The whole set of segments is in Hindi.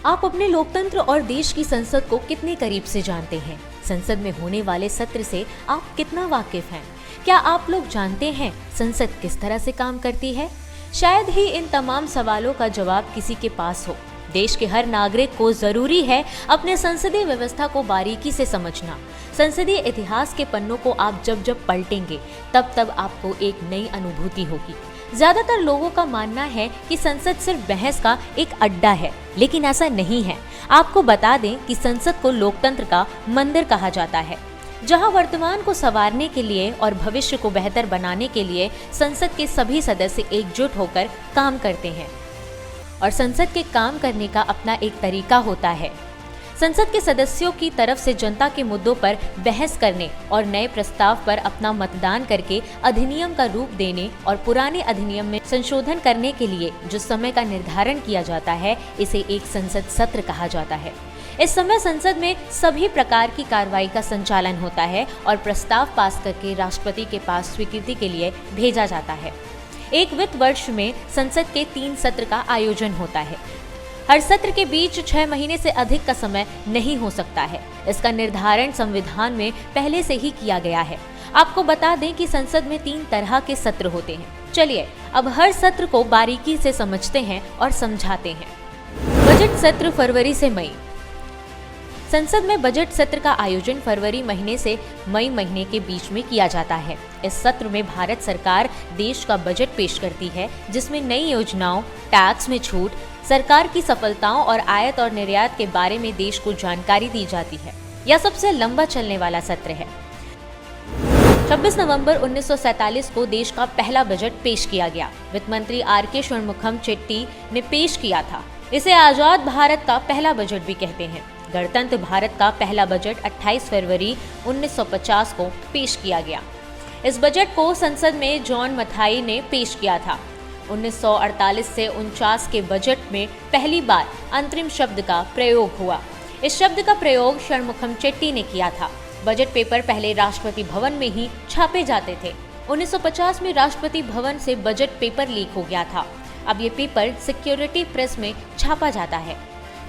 आप अपने लोकतंत्र और देश की संसद को कितने करीब से जानते हैं? संसद में होने वाले सत्र से आप कितना वाकिफ हैं? क्या आप लोग जानते हैं संसद किस तरह से काम करती है? शायद ही इन तमाम सवालों का जवाब किसी के पास हो। देश के हर नागरिक को जरूरी है अपने संसदीय व्यवस्था को बारीकी से समझना। संसदीय इतिहास के पन्नों को आप जब पलटेंगे तब आपको एक नई अनुभूति होगी। ज्यादातर लोगों का मानना है कि संसद सिर्फ बहस का एक अड्डा है, लेकिन ऐसा नहीं है। आपको बता दें कि संसद को लोकतंत्र का मंदिर कहा जाता है, जहां वर्तमान को संवारने के लिए और भविष्य को बेहतर बनाने के लिए संसद के सभी सदस्य एकजुट होकर काम करते हैं। और संसद के काम करने का अपना एक तरीका होता है। संसद के सदस्यों की तरफ से जनता के मुद्दों पर बहस करने और नए प्रस्ताव पर अपना मतदान करके अधिनियम का रूप देने और पुराने अधिनियम में संशोधन करने के लिए जो समय का निर्धारण किया जाता है, इसे एक संसद सत्र कहा जाता है। इस समय संसद में सभी प्रकार की कार्रवाई का संचालन होता है और प्रस्ताव पास करके राष्ट्रपति के पास स्वीकृति के लिए भेजा जाता है। एक वित्त वर्ष में संसद के 3 सत्र का आयोजन होता है। हर सत्र के बीच 6 महीने से अधिक का समय नहीं हो सकता है। इसका निर्धारण संविधान में पहले से ही किया गया है। आपको बता दें कि संसद में 3 तरह के सत्र होते हैं। चलिए अब हर सत्र को बारीकी से समझते हैं और समझाते हैं। बजट सत्र फरवरी से मई। संसद में बजट सत्र का आयोजन फरवरी महीने से मई महीने के बीच में किया जाता है। इस सत्र में भारत सरकार देश का बजट पेश करती है, जिसमें नई योजनाओं, टैक्स में छूट, सरकार की सफलताओं और आयात और निर्यात के बारे में देश को जानकारी दी जाती है। यह सबसे लंबा चलने वाला सत्र है। 26 नवंबर 1947 को देश का पहला बजट पेश किया गया। वित्त मंत्री आर.के. षणमुखम चेट्टी ने पेश किया था। इसे आजाद भारत का पहला बजट भी कहते हैं। गणतंत्र भारत का पहला बजट 28 फरवरी 1950 को पेश किया गया। इस बजट को संसद में जॉन मथाई ने पेश किया था। 1948 से 49 के बजट में पहली बार अंतरिम शब्द का प्रयोग हुआ। इस शब्द का प्रयोग षणमुखम चेट्टी ने किया था। बजट पेपर पहले राष्ट्रपति भवन में ही छापे जाते थे। 1950 में राष्ट्रपति भवन से बजट पेपर लीक हो गया था। अब ये पेपर सिक्योरिटी प्रेस में छापा जाता है।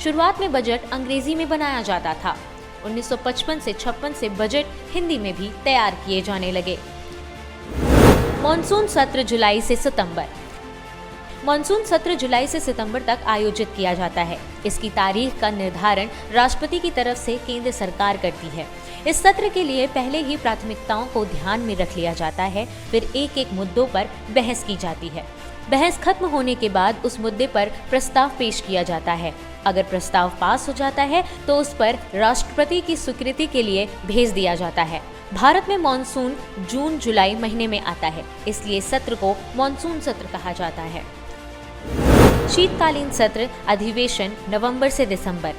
शुरुआत में बजट अंग्रेजी में बनाया जाता था। 1955 से 56 से बजट हिंदी में भी तैयार किए जाने लगे। मॉनसून सत्र जुलाई से सितंबर। मॉनसून सत्र जुलाई से सितंबर तक आयोजित किया जाता है। इसकी तारीख का निर्धारण राष्ट्रपति की तरफ से केंद्र सरकार करती है। इस सत्र के लिए पहले ही प्राथमिकताओं को ध्यान में रख लिया जाता है, फिर एक मुद्दों पर बहस की जाती है। बहस खत्म होने के बाद उस मुद्दे पर प्रस्ताव पेश किया जाता है। अगर प्रस्ताव पास हो जाता है तो उस पर राष्ट्रपति की स्वीकृति के लिए भेज दिया जाता है। भारत में मॉनसून जून जुलाई महीने में आता है, इसलिए सत्र को मॉनसून सत्र कहा जाता है। शीतकालीन सत्र अधिवेशन नवंबर से दिसंबर।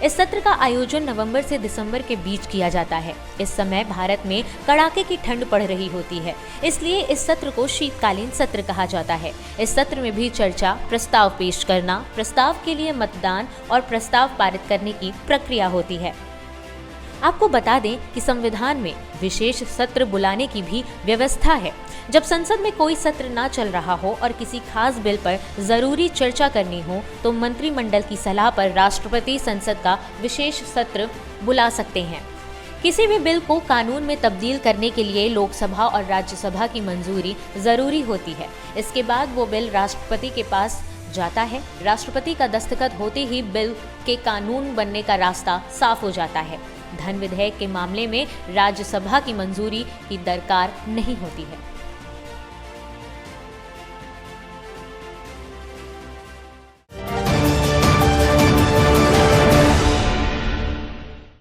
इस सत्र का आयोजन नवंबर से दिसंबर के बीच किया जाता है। इस समय भारत में कड़ाके की ठंड पड़ रही होती है, इसलिए इस सत्र को शीतकालीन सत्र कहा जाता है। इस सत्र में भी चर्चा, प्रस्ताव पेश करना, प्रस्ताव के लिए मतदान और प्रस्ताव पारित करने की प्रक्रिया होती है। आपको बता दें कि संविधान में विशेष सत्र बुलाने की भी व्यवस्था है। जब संसद में कोई सत्र ना चल रहा हो और किसी खास बिल पर जरूरी चर्चा करनी हो, तो मंत्रिमंडल की सलाह पर राष्ट्रपति संसद का विशेष सत्र बुला सकते हैं। किसी भी बिल को कानून में तब्दील करने के लिए लोकसभा और राज्यसभा की मंजूरी जरूरी होती है। इसके बाद वो बिल राष्ट्रपति के पास जाता है। राष्ट्रपति का दस्तखत होते ही बिल के कानून बनने का रास्ता साफ हो जाता है। धन विधेयक के मामले में राज्यसभा की मंजूरी की दरकार नहीं होती है।